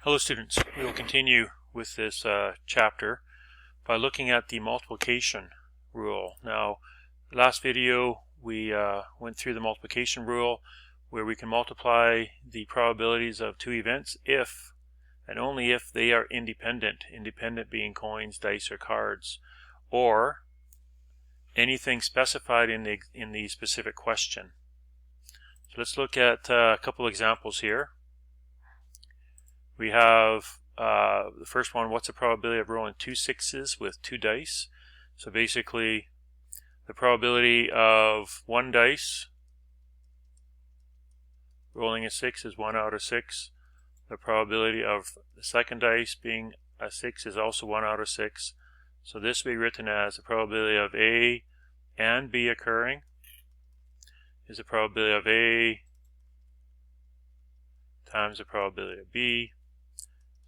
Hello students, we will continue with this chapter by looking at the multiplication rule. Now, last video we went through the multiplication rule where we can multiply the probabilities of two events if and only if they are independent, independent being coins, dice, or cards, or anything specified in the specific question. So let's look at a couple examples here. We have the first one, what's the probability of rolling two sixes with two dice? So basically, the probability of one dice rolling a 6 is 1 out of 6. The probability of the second dice being a 6 is also 1 out of 6. So this will be written as the probability of A and B occurring is the probability of A times the probability of B.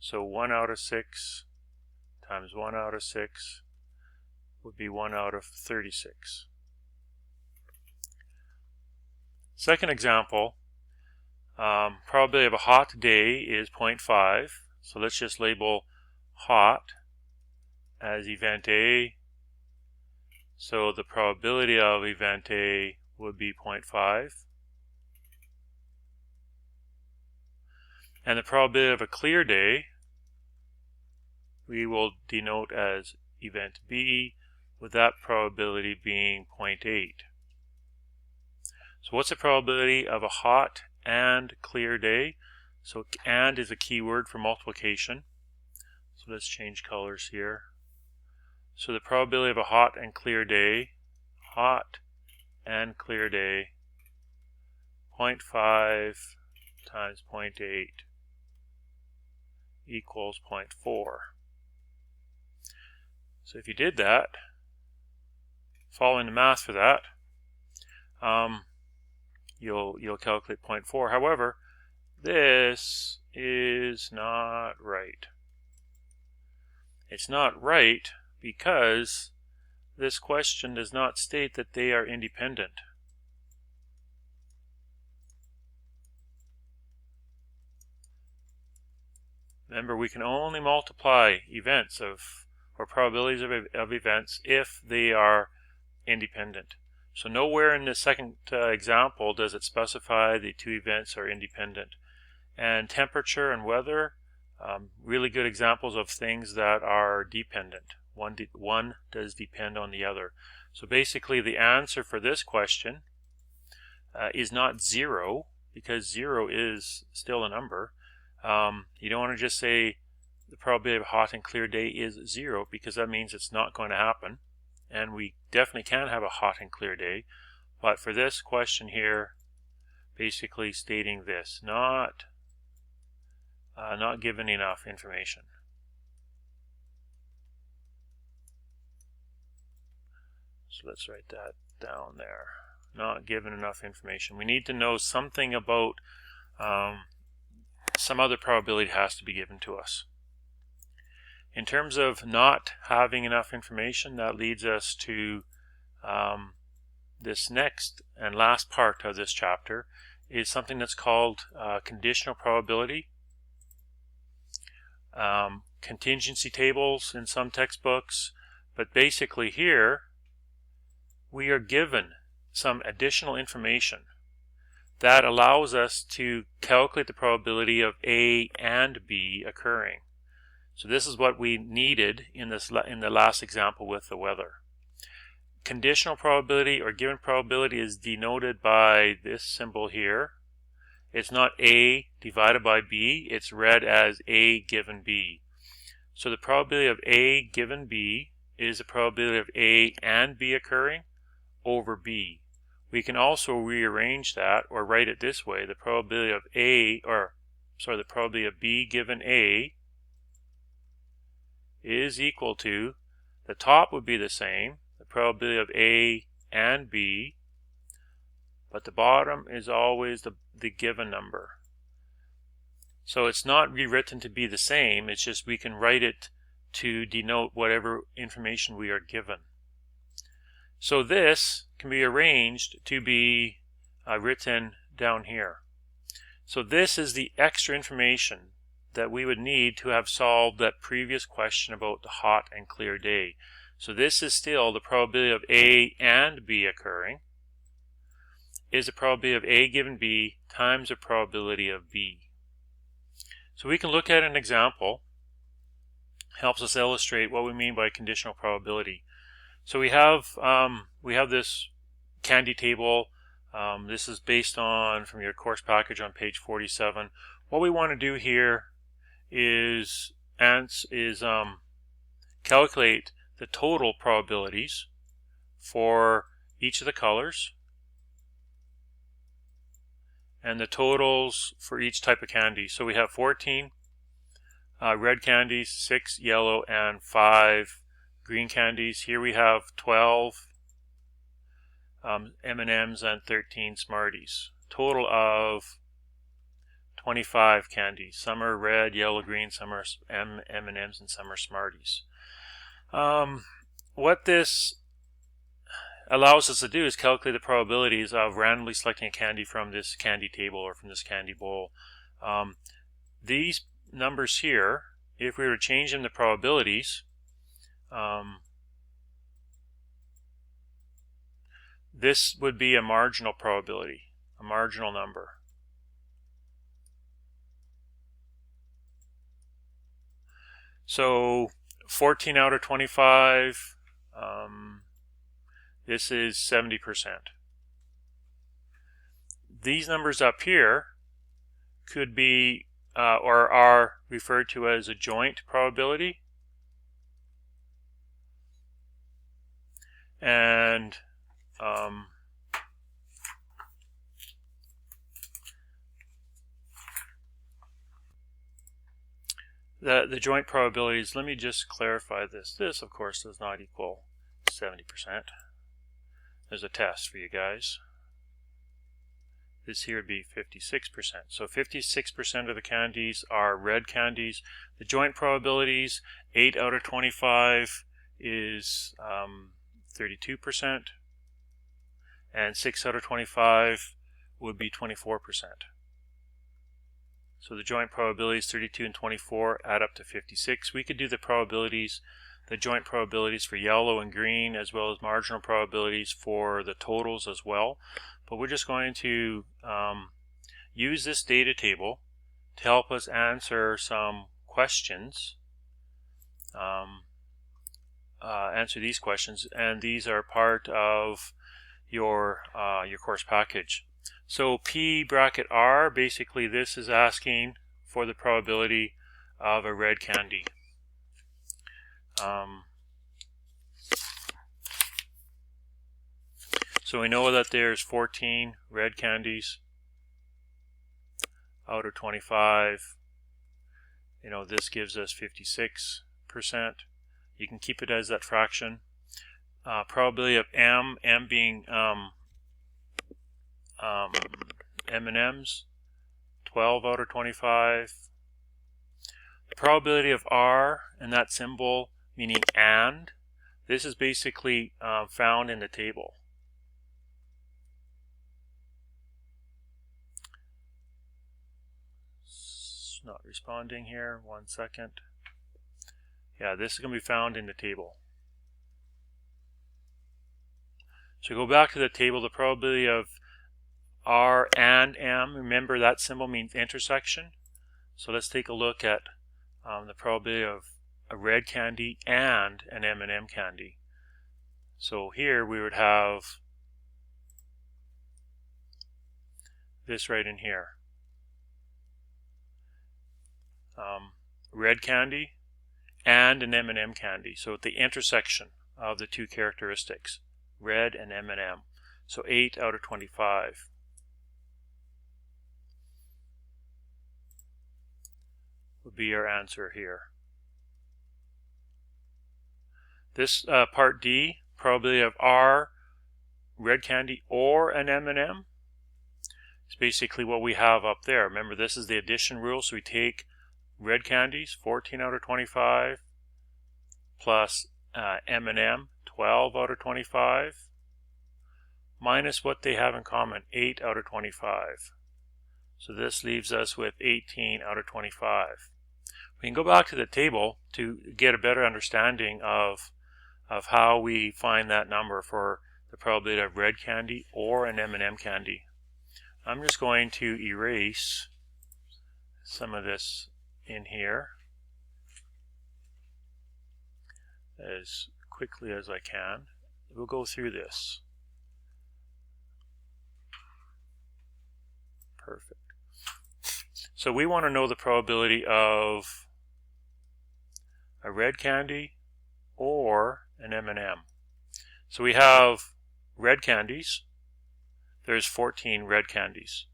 So 1 out of 6 times 1 out of 6 would be 1 out of 36. Second example, probability of a hot day is 0.5. So let's just label hot as event A. So the probability of event A would be 0.5. And the probability of a clear day we will denote as event B, with that probability being 0.8. So what's the probability of a hot and clear day? So and is a key word for multiplication. So let's change colors here. So the probability of a hot and clear day, 0.5 times 0.8 equals 0.4. So if you did that, following the math for that, you'll calculate 0.4. However, this is not right. It's not right because this question does not state that they are independent. Remember, we can only multiply events or probabilities of events if they are independent. So nowhere in the second example does it specify the two events are independent. And temperature and weather, really good examples of things that are dependent. One does depend on the other. So basically the answer for this question is not 0, because 0 is still a number. You don't want to just say the probability of a hot and clear day is 0, because that means it's not going to happen. And we definitely can have a hot and clear day. But for this question here, basically stating this, not given enough information. So let's write that down there. Not given enough information. We need to know something about some other probability has to be given to us. In terms of not having enough information, that leads us to this next and last part of this chapter is something that's called conditional probability. Contingency tables in some textbooks, but basically here we are given some additional information that allows us to calculate the probability of A and B occurring. So this is what we needed in the last example with the weather. Conditional probability or given probability is denoted by this symbol here. It's not A divided by B, it's read as A given B. So the probability of A given B is the probability of A and B occurring over B. We can also rearrange that or write it this way. The probability of the probability of B given A is equal to, the top would be the same, the probability of A and B, but the bottom is always the given number. So it's not rewritten to be the same, it's just we can write it to denote whatever information we are given. So this can be arranged to be written down here. So this is the extra information that we would need to have solved that previous question about the hot and clear day. So this is still the probability of A and B occurring is the probability of A given B times the probability of B. So we can look at an example. Helps us illustrate what we mean by conditional probability. So we have this candy table. This is based on from your course package on page 47. What we want to do here is calculate the total probabilities for each of the colors and the totals for each type of candy. So we have 14 red candies, 6 yellow, and 5 green candies. Here we have 12 M&Ms and 13 Smarties. Total of 25 candies. Some are red, yellow, green, some are M&Ms, and some are Smarties. What this allows us to do is calculate the probabilities of randomly selecting a candy from this candy table or from this candy bowl. These numbers here, if we were to change them to probabilities, this would be a marginal probability, a marginal number. So 14 out of 25, this is 70%. These numbers up here could be or are referred to as a joint probability, and the joint probabilities, let me just clarify this. This, of course, does not equal 70%. There's a test for you guys. This here would be 56%. So 56% of the candies are red candies. The joint probabilities, 8 out of 25 is 32%, and 6 out of 25 would be 24%. So the joint probabilities, 32 and 24, add up to 56. We could do the probabilities, the joint probabilities for yellow and green, as well as marginal probabilities for the totals as well. But we're just going to use this data table to help us answer some questions, answer these questions, and these are part of your course package. So P bracket R, basically this is asking for the probability of a red candy. So we know that there's 14 red candies out of 25. You know, this gives us 56%. You can keep it as that fraction. Probability of M being M&Ms, 12 out of 25. The probability of R, and that symbol meaning and, this is basically found in the table. It's not responding here, 1 second. Yeah, this is going to be found in the table. So go back to the table, the probability of R and M, remember that symbol means intersection. So let's take a look at the probability of a red candy and an M&M candy. So here we would have this right in here. Red candy and an M&M candy. So at the intersection of the two characteristics, red and M&M. So 8 out of 25. Would be our answer here. This part D, probability of R, red candy or an M&M, is basically what we have up there. Remember, this is the addition rule, so we take red candies, 14 out of 25, plus M&M, 12 out of 25, minus what they have in common, 8 out of 25. So this leaves us with 18 out of 25. We can go back to the table to get a better understanding of how we find that number for the probability of red candy or an M&M candy. I'm just going to erase some of this in here as quickly as I can. We'll go through this. Perfect. So we want to know the probability of a red candy or an M&M. So we have red candies. There's 14 red candies.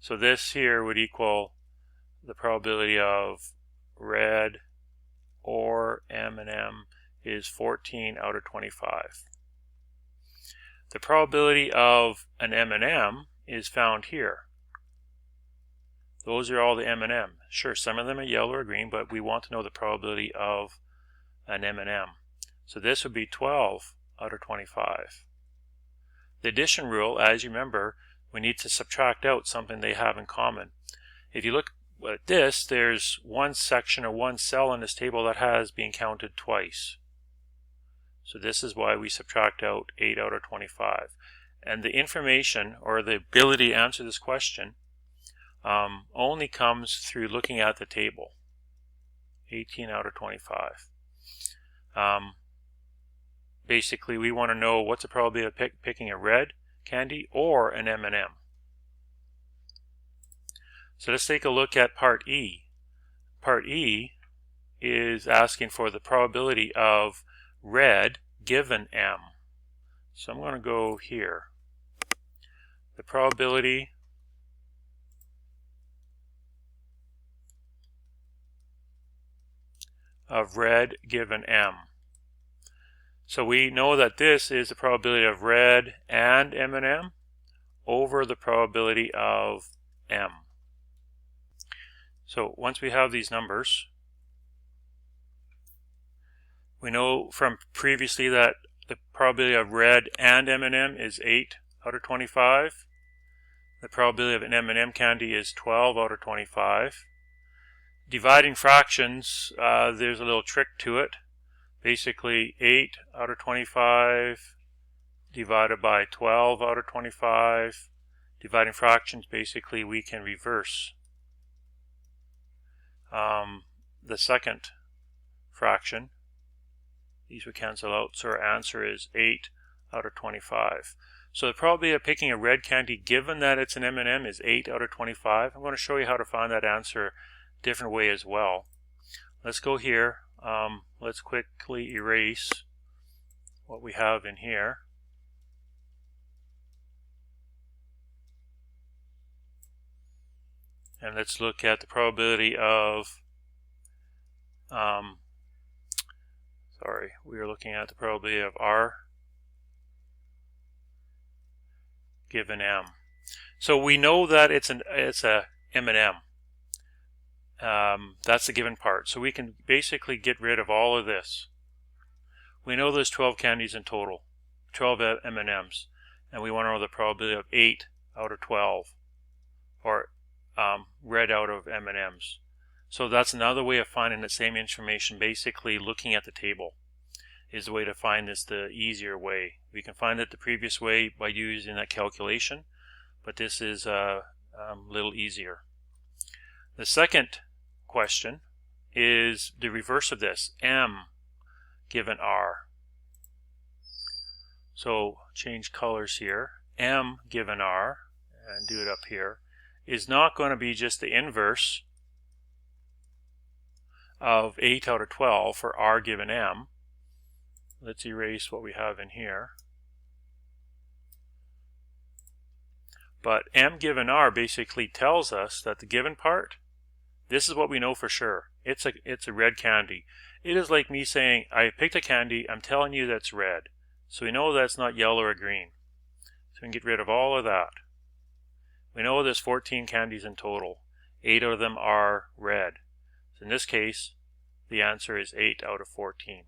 So this here would equal the probability of red or M&M is 14 out of 25. The probability of an M&M is found here. Those are all the M&M. Sure, some of them are yellow or green, but we want to know the probability of an M&M. So this would be 12 out of 25. The addition rule, as you remember, we need to subtract out something they have in common. If you look at this, there's one section or one cell in this table that has been counted twice. So this is why we subtract out 8 out of 25. And the information or the ability to answer this question only comes through looking at the table. 18 out of 25. Basically, we want to know what's the probability of picking a red candy or an M&M. So let's take a look at part E. Part E is asking for the probability of red given M. So I'm going to go here. The probability of red given M. So we know that this is the probability of red and M&M over the probability of M. So once we have these numbers, we know from previously that the probability of red and M&M is 8 out of 25. The probability of an M&M candy is 12 out of 25. Dividing fractions, there's a little trick to it. Basically 8 out of 25 divided by 12 out of 25. Dividing fractions, basically we can reverse the second fraction. These would cancel out, so our answer is 8 out of 25. So the probability of picking a red candy given that it's an M&M is 8 out of 25. I'm going to show you how to find that answer a different way as well. Let's go here. Let's quickly erase what we have in here. And let's look at the probability of, we are looking at the probability of R given M. So we know that it's a M&M. That's the given part. So we can basically get rid of all of this. We know there's 12 candies in total, 12 M&Ms, and we want to know the probability of 8 out of 12, or red out of M&Ms. So that's another way of finding the same information. Basically, looking at the table is the way to find this, the easier way. We can find it the previous way by using that calculation, but this is a little easier. The second question is the reverse of this, M given R. So change colors here. M given R, and do it up here, is not going to be just the inverse of 8 out of 12 for R given M. Let's erase what we have in here. But M given R basically tells us that the given part, this is what we know for sure. It's a red candy. It is like me saying, I picked a candy, I'm telling you that's red. So we know that's not yellow or green. So we can get rid of all of that. We know there's 14 candies in total. 8 of them are red. So in this case, the answer is 8 out of 14.